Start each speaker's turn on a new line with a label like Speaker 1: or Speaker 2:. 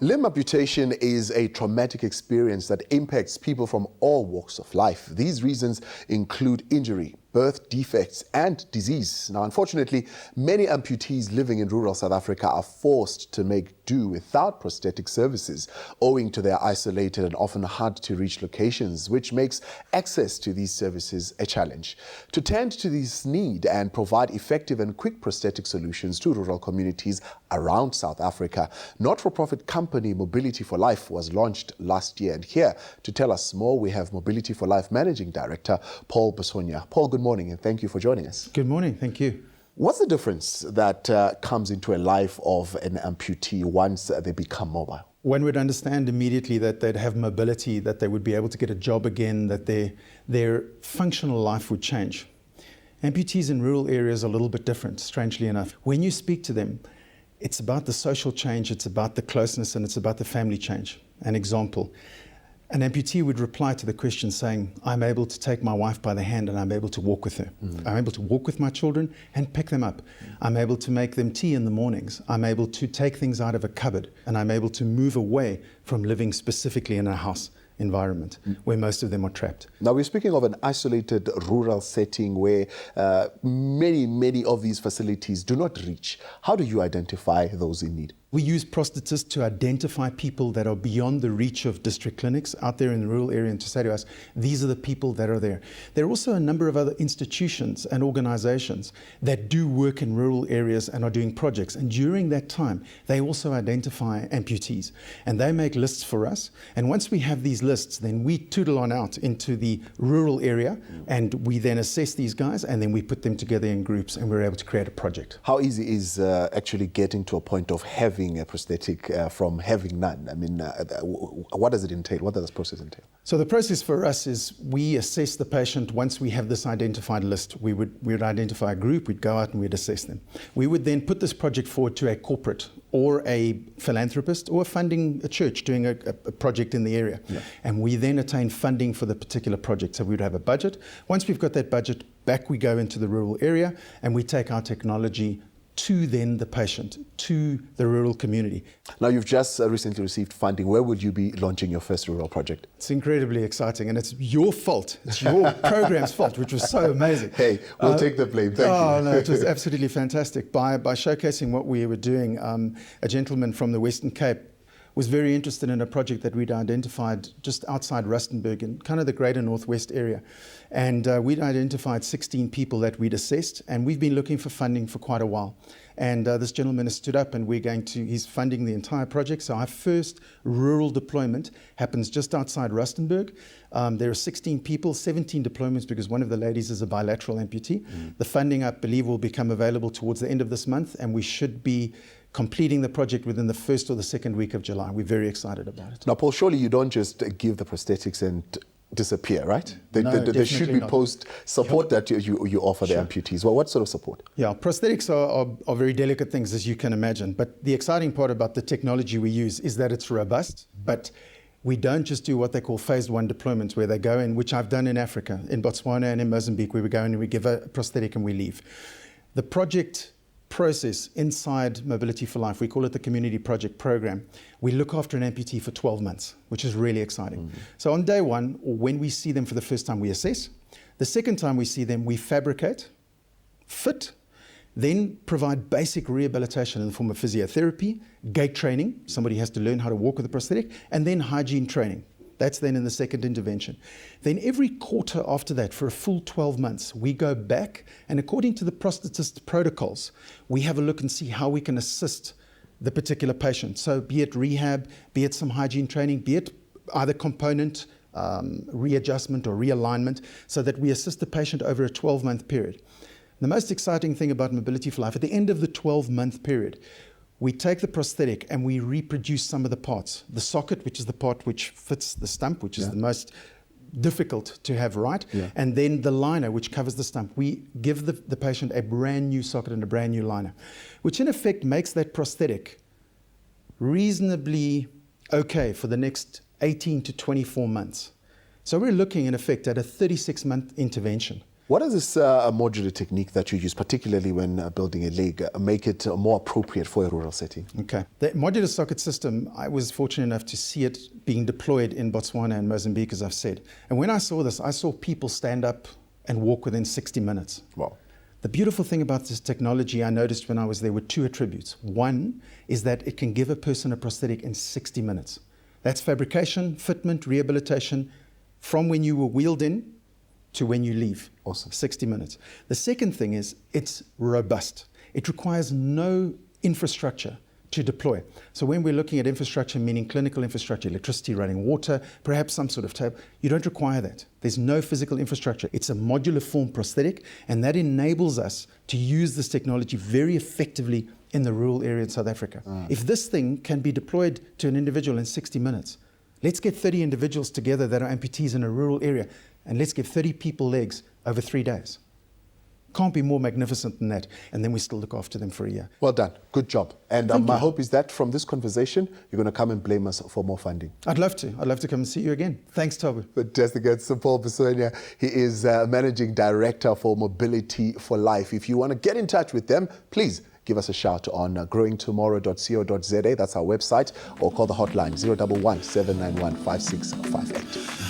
Speaker 1: Limb amputation is a traumatic experience that impacts people from all walks of life. These reasons include injury, birth defects, and disease. Now, unfortunately, many amputees living in rural South Africa are forced to make do without prosthetic services, owing to their isolated and often hard-to-reach locations, which makes access to these services a challenge. To tend to this need and provide effective and quick prosthetic solutions to rural communities around South Africa, not-for-profit company Mobility for Life was launched last year. And here to tell us more, we have Mobility for Life Managing Director Paul Bisogno. Paul, good morning and thank you for joining us.
Speaker 2: Good morning, thank you.
Speaker 1: What's the difference that comes into a life of an amputee once they become mobile?
Speaker 2: One would understand immediately that they'd have mobility, that they would be able to get a job again, that their functional life would change. Amputees in rural areas are a little bit different, strangely enough. When you speak to them, it's about the social change, it's about the closeness, and it's about the family change. An example, an amputee would reply to the question saying, I'm able to take my wife by the hand and I'm able to walk with her. I'm able to walk with my children and pick them up. I'm able to make them tea in the mornings. I'm able to take things out of a cupboard, and I'm able to move away from living specifically in a house environment where most of them are trapped.
Speaker 1: Now, we're speaking of an isolated rural setting where many of these facilities do not reach. How do you identify those in need?
Speaker 2: We use prosthetists to identify people that are beyond the reach of district clinics out there in the rural area and to say to us, these are the people that are there. There are also a number of other institutions and organizations that do work in rural areas and are doing projects. And during that time, they also identify amputees. And they make lists for us. And once we have these lists, then we tootle on out into the rural area and we then assess these guys and then we put them together in groups and we're able to create a project.
Speaker 1: How easy is actually getting to a point of having a prosthetic from having none? I mean, what does it entail? What does this process entail?
Speaker 2: So the process for us is we assess the patient. Once we have this identified list, we would identify a group, we'd go out and we'd assess them. We would then put this project forward to a corporate or a philanthropist or a church doing a project in the area. Yeah. And we then attain funding for the particular project. So we'd have a budget. Once we've got that budget, back we go into the rural area and we take our technology to then the patient, to the rural community.
Speaker 1: Now, you've just recently received funding. Where will you be launching your first rural project?
Speaker 2: It's incredibly exciting, and it's your fault. It's your program's fault, which was so amazing.
Speaker 1: Hey, we'll take the blame. Thank you.
Speaker 2: Oh, no, it was absolutely fantastic. By showcasing what we were doing, a gentleman from the Western Cape was very interested in a project that we'd identified just outside Rustenburg in kind of the greater northwest area. And we'd identified 16 people that we'd assessed, and we've been looking for funding for quite a while. And this gentleman has stood up and he's funding the entire project. So our first rural deployment happens just outside Rustenburg. There are 16 people, 17 deployments because one of the ladies is a bilateral amputee. The funding, I believe, will become available towards the end of this month, and we should be completing the project within the first or the second week of July. We're very excited about it.
Speaker 1: Now, Paul, surely you don't just give the prosthetics and disappear, right? There should be post-support that you offer the amputees. Well, what sort of support?
Speaker 2: Yeah, prosthetics are very delicate things, as you can imagine. But the exciting part about the technology we use is that it's robust, but we don't just do what they call phase one deployments, where they go in, which I've done in Africa, in Botswana and in Mozambique, where we go in and we give a prosthetic and we leave. The project process inside Mobility for Life, we call it the Community Project Program. We look after an amputee for 12 months, which is really exciting. So on day one, or when we see them for the first time, we assess. The second time we see them, we fabricate, fit, then provide basic rehabilitation in the form of physiotherapy, gait training, somebody has to learn how to walk with a prosthetic, and then hygiene training. That's then in the second intervention. Then every quarter after that, for a full 12 months, we go back, and according to the prosthetist protocols, we have a look and see how we can assist the particular patient. So be it rehab, be it some hygiene training, be it either component readjustment or realignment, so that we assist the patient over a 12-month period. The most exciting thing about Mobility for Life, at the end of the 12-month period, we take the prosthetic and we reproduce some of the parts. The socket, which is the part which fits the stump, which is the most difficult to have right, and then the liner, which covers the stump. We give the patient a brand new socket and a brand new liner, which in effect makes that prosthetic reasonably okay for the next 18 to 24 months. So we're looking in effect at a 36-month intervention.
Speaker 1: What does this modular technique that you use, particularly when building a leg, make it more appropriate for a rural setting?
Speaker 2: Okay. The modular socket system, I was fortunate enough to see it being deployed in Botswana and Mozambique, as I've said. And when I saw this, I saw people stand up and walk within 60 minutes.
Speaker 1: Wow.
Speaker 2: The beautiful thing about this technology I noticed when I was there were two attributes. One is that it can give a person a prosthetic in 60 minutes. That's fabrication, fitment, rehabilitation, from when you were wheeled in to when you leave.
Speaker 1: Awesome.
Speaker 2: 60 minutes. The second thing is it's robust. It requires no infrastructure to deploy. So when we're looking at infrastructure, meaning clinical infrastructure, electricity, running water, perhaps some sort of tape, you don't require that. There's no physical infrastructure. It's a modular form prosthetic, and that enables us to use this technology very effectively in the rural area in South Africa. If this thing can be deployed to an individual in 60 minutes, let's get 30 individuals together that are amputees in a rural area, and let's give 30 people legs over 3 days. Can't be more magnificent than that. And then we still look after them for a year.
Speaker 1: Well done. Good job. And my hope is that from this conversation, you're going to come and blame us for more funding.
Speaker 2: I'd love to. I'd love to come and see you again. Thanks, Toby.
Speaker 1: Fantastic. It's Paul Bisogno. He is Managing Director for Mobility for Life. If you want to get in touch with them, please give us a shout on growingtomorrow.co.za. That's our website. Or call the hotline 011 791 5658.